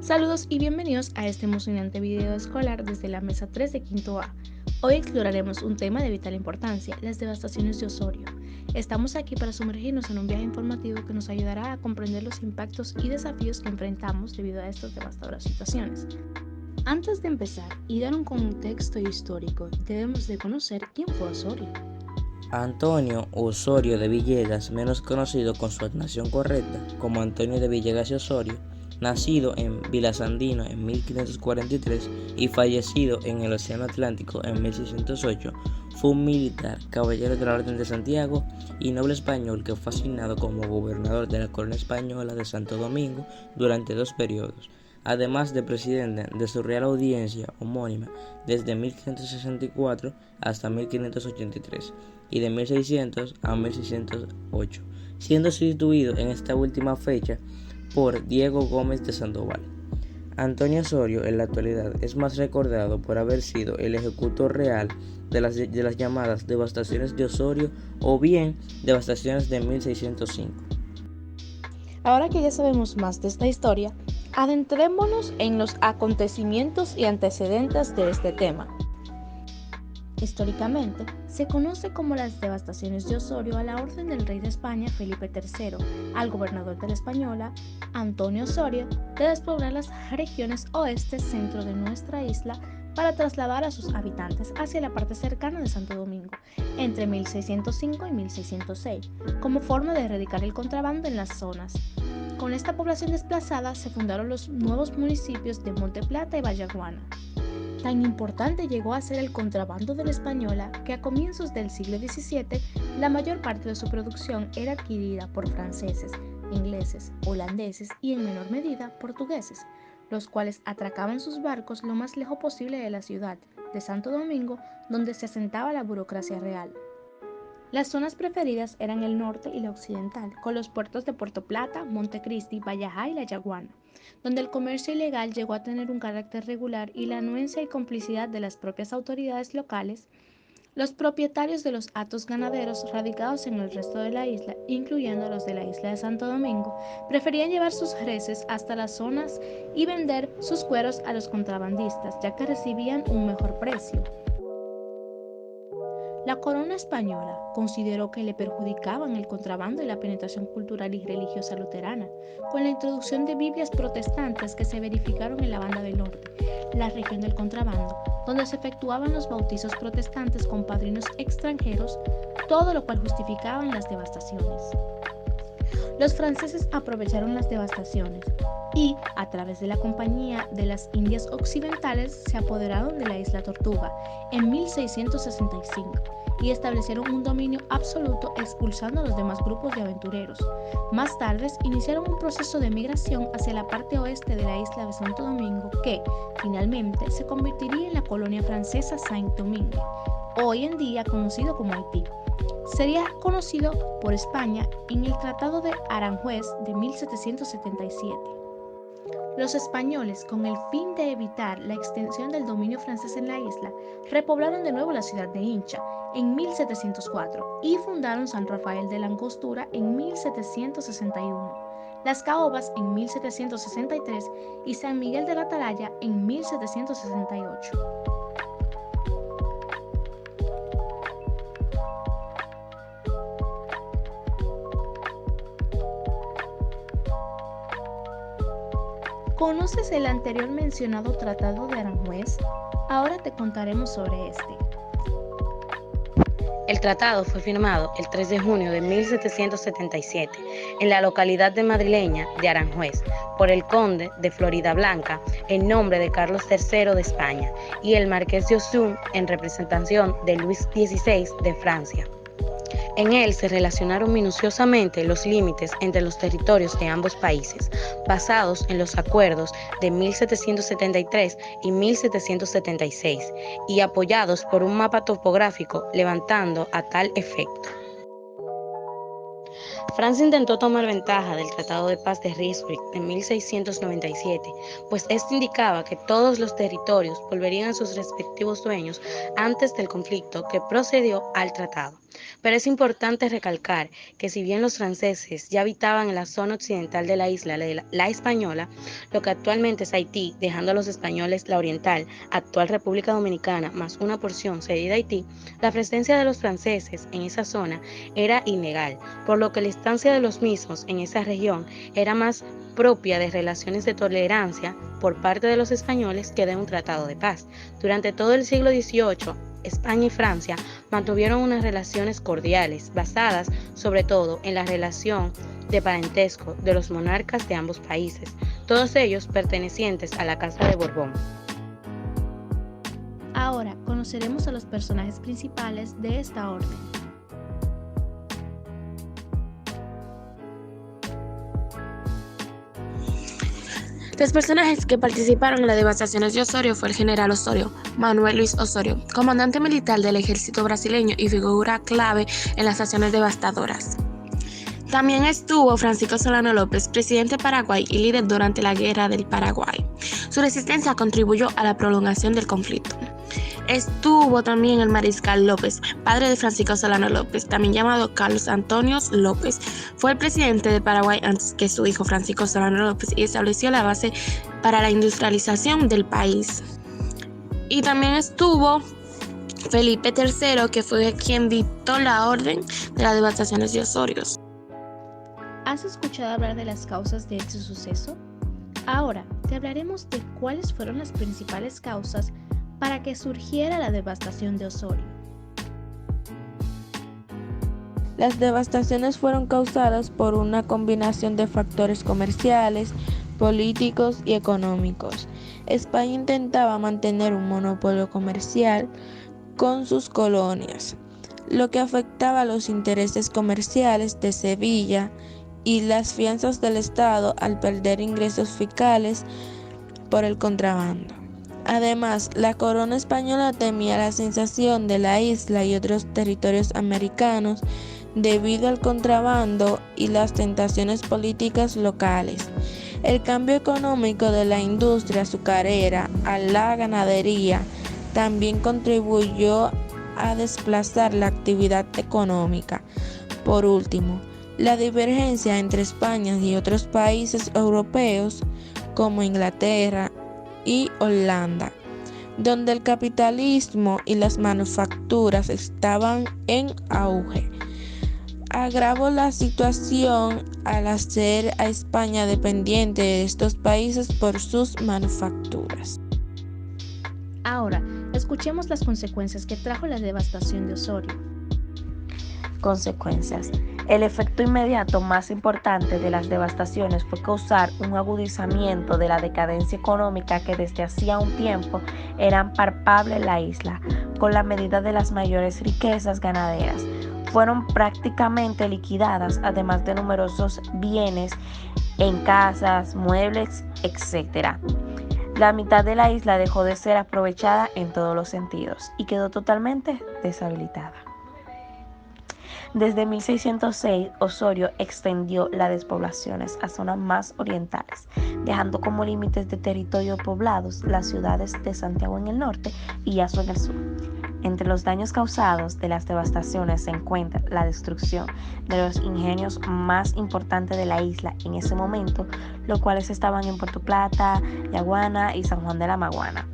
Saludos y bienvenidos a este emocionante video escolar desde la mesa 3 de Quinto A. Hoy exploraremos un tema de vital importancia, las devastaciones de Osorio. Estamos aquí para sumergirnos en un viaje informativo que nos ayudará a comprender los impactos y desafíos que enfrentamos debido a estas devastadoras situaciones. Antes de empezar y dar un contexto histórico, debemos de conocer quién fue Osorio. Antonio Osorio de Villegas, menos conocido con su nación correcta como Antonio de Villegas y Osorio, nacido en Vilasandino en 1543 y fallecido en el Océano Atlántico en 1608, fue un militar, caballero de la Orden de Santiago y noble español que fue asignado como gobernador de la colonia española de Santo Domingo durante 2 periodos, además de presidente de su Real Audiencia homónima desde 1564 hasta 1583 y de 1600 a 1608, siendo sustituido en esta última fecha por Diego Gómez de Sandoval. Antonio Osorio en la actualidad es más recordado por haber sido el ejecutor real de las llamadas devastaciones de Osorio o bien devastaciones de 1605. Ahora que ya sabemos más de esta historia, adentrémonos en los acontecimientos y antecedentes de este tema. Históricamente, se conoce como las devastaciones de Osorio a la orden del rey de España Felipe III, al gobernador de la Española, Antonio Osorio, de despoblar las regiones oeste-centro de nuestra isla para trasladar a sus habitantes hacia la parte cercana de Santo Domingo, entre 1605 y 1606, como forma de erradicar el contrabando en las zonas. Con esta población desplazada se fundaron los nuevos municipios de Monte Plata y Vallaguana. Tan importante llegó a ser el contrabando de la Española que a comienzos del siglo XVII la mayor parte de su producción era adquirida por franceses, ingleses, holandeses y en menor medida portugueses, los cuales atracaban sus barcos lo más lejos posible de la ciudad de Santo Domingo, donde se asentaba la burocracia real. Las zonas preferidas eran el norte y la occidental, con los puertos de Puerto Plata, Montecristi, Vallajá y La Yaguana, donde el comercio ilegal llegó a tener un carácter regular y la anuencia y complicidad de las propias autoridades locales. Los propietarios de los hatos ganaderos radicados en el resto de la isla, incluyendo los de la isla de Santo Domingo, preferían llevar sus reses hasta las zonas y vender sus cueros a los contrabandistas, ya que recibían un mejor precio. La corona española consideró que le perjudicaban el contrabando y la penetración cultural y religiosa luterana, con la introducción de Biblias protestantes que se verificaron en la Banda del Norte, la región del contrabando, donde se efectuaban los bautizos protestantes con padrinos extranjeros, todo lo cual justificaban las devastaciones. Los franceses aprovecharon las devastaciones y, a través de la Compañía de las Indias Occidentales, se apoderaron de la isla Tortuga en 1665 y establecieron un dominio absoluto expulsando a los demás grupos de aventureros. Más tarde, iniciaron un proceso de migración hacia la parte oeste de la isla de Santo Domingo que, finalmente, se convertiría en la colonia francesa Saint-Domingue, hoy en día conocido como Haití. Sería conocido por España en el Tratado de Aranjuez de 1777. Los españoles, con el fin de evitar la extensión del dominio francés en la isla, repoblaron de nuevo la ciudad de Hincha en 1704 y fundaron San Rafael de la Angostura en 1761, Las Caobas en 1763 y San Miguel de la Atalaya en 1768. ¿Conoces el anterior mencionado Tratado de Aranjuez? Ahora te contaremos sobre este. El tratado fue firmado el 3 de junio de 1777 en la localidad de madrileña de Aranjuez por el conde de Floridablanca en nombre de Carlos III de España y el marqués de Ossún en representación de Luis XVI de Francia. En él se relacionaron minuciosamente los límites entre los territorios de ambos países, basados en los acuerdos de 1773 y 1776, y apoyados por un mapa topográfico levantando a tal efecto. Francia intentó tomar ventaja del Tratado de Paz de Ryswick en 1697, pues este indicaba que todos los territorios volverían a sus respectivos dueños antes del conflicto que procedió al tratado. Pero es importante recalcar que si bien los franceses ya habitaban en la zona occidental de la isla, la Española, lo que actualmente es Haití, dejando a los españoles la oriental, actual República Dominicana, más una porción cedida a Haití, la presencia de los franceses en esa zona era ilegal, por lo que la estancia de los mismos en esa región era más propia de relaciones de tolerancia por parte de los españoles que de un tratado de paz. Durante todo el siglo XVIII, España y Francia mantuvieron unas relaciones cordiales, basadas sobre todo en la relación de parentesco de los monarcas de ambos países, todos ellos pertenecientes a la Casa de Borbón. Ahora conoceremos a los personajes principales de esta orden. Los personajes que participaron en las devastaciones de Osorio fue el general Osorio, Manuel Luis Osorio, comandante militar del ejército brasileño y figura clave en las acciones devastadoras. También estuvo Francisco Solano López, presidente de Paraguay y líder durante la Guerra del Paraguay. Su resistencia contribuyó a la prolongación del conflicto. Estuvo también el mariscal López, padre de Francisco Solano López, también llamado Carlos Antonio López. Fue el presidente de Paraguay antes que su hijo Francisco Solano López y estableció la base para la industrialización del país. Y también estuvo Felipe III, que fue quien dictó la orden de las devastaciones de Osorio. ¿Has escuchado hablar de las causas de este suceso? Ahora te hablaremos de cuáles fueron las principales causas para que surgiera la devastación de Osorio. Las devastaciones fueron causadas por una combinación de factores comerciales, políticos y económicos. España intentaba mantener un monopolio comercial con sus colonias, lo que afectaba a los intereses comerciales de Sevilla y las finanzas del Estado al perder ingresos fiscales por el contrabando. Además, la corona española temía la sensación de la isla y otros territorios americanos debido al contrabando y las tentaciones políticas locales. El cambio económico de la industria azucarera a la ganadería también contribuyó a desplazar la actividad económica. Por último, la divergencia entre España y otros países europeos como Inglaterra y Holanda, donde el capitalismo y las manufacturas estaban en auge, agravó la situación al hacer a España dependiente de estos países por sus manufacturas. Ahora, escuchemos las consecuencias que trajo la devastación de Osorio. Consecuencias. El efecto inmediato más importante de las devastaciones fue causar un agudizamiento de la decadencia económica que desde hacía un tiempo era palpable en la isla, con la medida de las mayores riquezas ganaderas. Fueron prácticamente liquidadas, además de numerosos bienes en casas, muebles, etc. La mitad de la isla dejó de ser aprovechada en todos los sentidos y quedó totalmente deshabilitada. Desde 1606, Osorio extendió las despoblaciones a zonas más orientales, dejando como límites de territorio poblados las ciudades de Santiago en el norte y Yazo en el sur. Entre los daños causados de las devastaciones se encuentra la destrucción de los ingenios más importantes de la isla en ese momento, los cuales estaban en Puerto Plata, Yaguana y San Juan de la Maguana.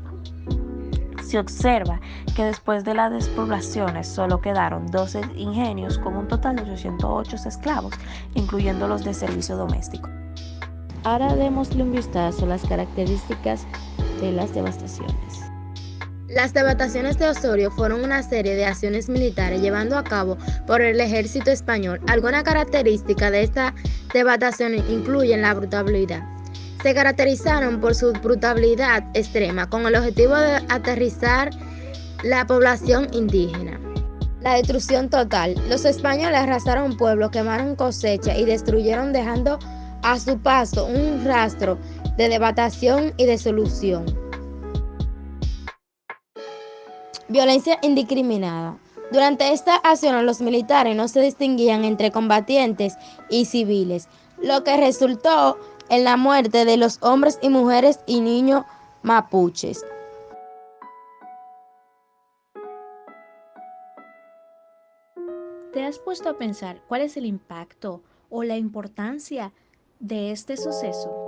Se observa que después de las despoblaciones solo quedaron 12 ingenios con un total de 808 esclavos, incluyendo los de servicio doméstico. Ahora démosle un vistazo a las características de las devastaciones. Las devastaciones de Osorio fueron una serie de acciones militares llevado a cabo por el ejército español. Algunas características de estas devastaciones incluyen la brutalidad. Se caracterizaron por su brutalidad extrema, con el objetivo de aterrizar la población indígena. La destrucción total. Los españoles arrasaron pueblos, quemaron cosechas y destruyeron, dejando a su paso un rastro de devastación y disolución. Violencia indiscriminada. Durante esta acción los militares no se distinguían entre combatientes y civiles, lo que resultó en la muerte de los hombres y mujeres y niños mapuches. ¿Te has puesto a pensar cuál es el impacto o la importancia de este suceso?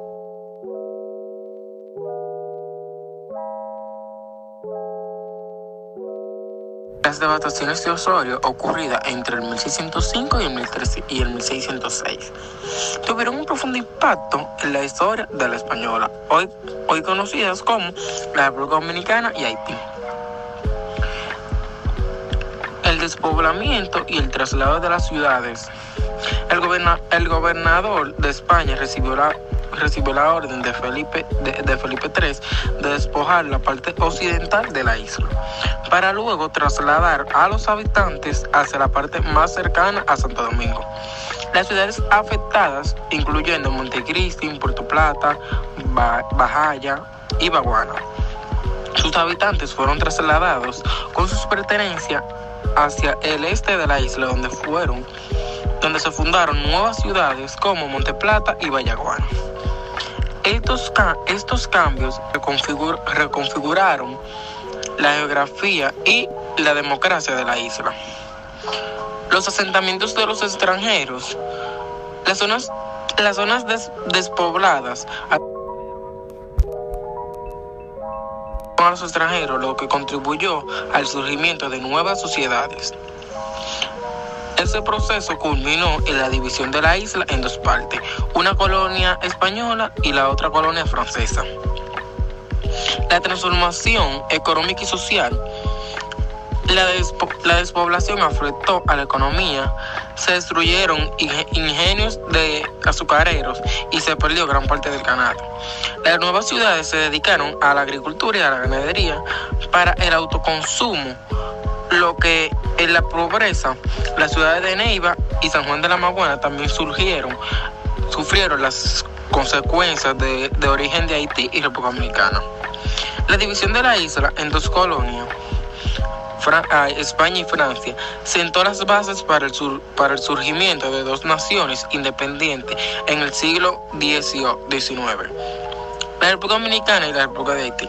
Las devastaciones de Osorio, ocurridas entre el 1605 y el 1606, tuvieron un profundo impacto en la historia de la española, hoy conocidas como la República Dominicana y Haití. El despoblamiento y el traslado de las ciudades. El gobernador de España recibió la orden de Felipe III de despojar la parte occidental de la isla, para luego trasladar a los habitantes hacia la parte más cercana a Santo Domingo. Las ciudades afectadas, incluyendo Montecristi, Puerto Plata, Bajaya y Baguana. Sus habitantes fueron trasladados con sus pertenencias hacia el este de la isla, donde se fundaron nuevas ciudades como Monteplata y Vallaguana. Estos cambios reconfiguraron la geografía y la democracia de la isla. Los asentamientos de los extranjeros, las zonas despobladas a los extranjeros, lo que contribuyó al surgimiento de nuevas sociedades. Ese proceso culminó en la división de la isla en dos partes, una colonia española y la otra colonia francesa. La transformación económica y social. La despoblación afectó a la economía, se destruyeron ingenios de azucareros y se perdió gran parte del ganado. Las nuevas ciudades se dedicaron a la agricultura y a la ganadería para el autoconsumo, lo que en la pobreza, las ciudades de Neiva y San Juan de la Maguana también sufrieron las consecuencias de origen de Haití y República Dominicana. La división de la isla en dos colonias, España y Francia, sentó las bases para el surgimiento de dos naciones independientes en el siglo XIX, la República Dominicana y la República de Haití.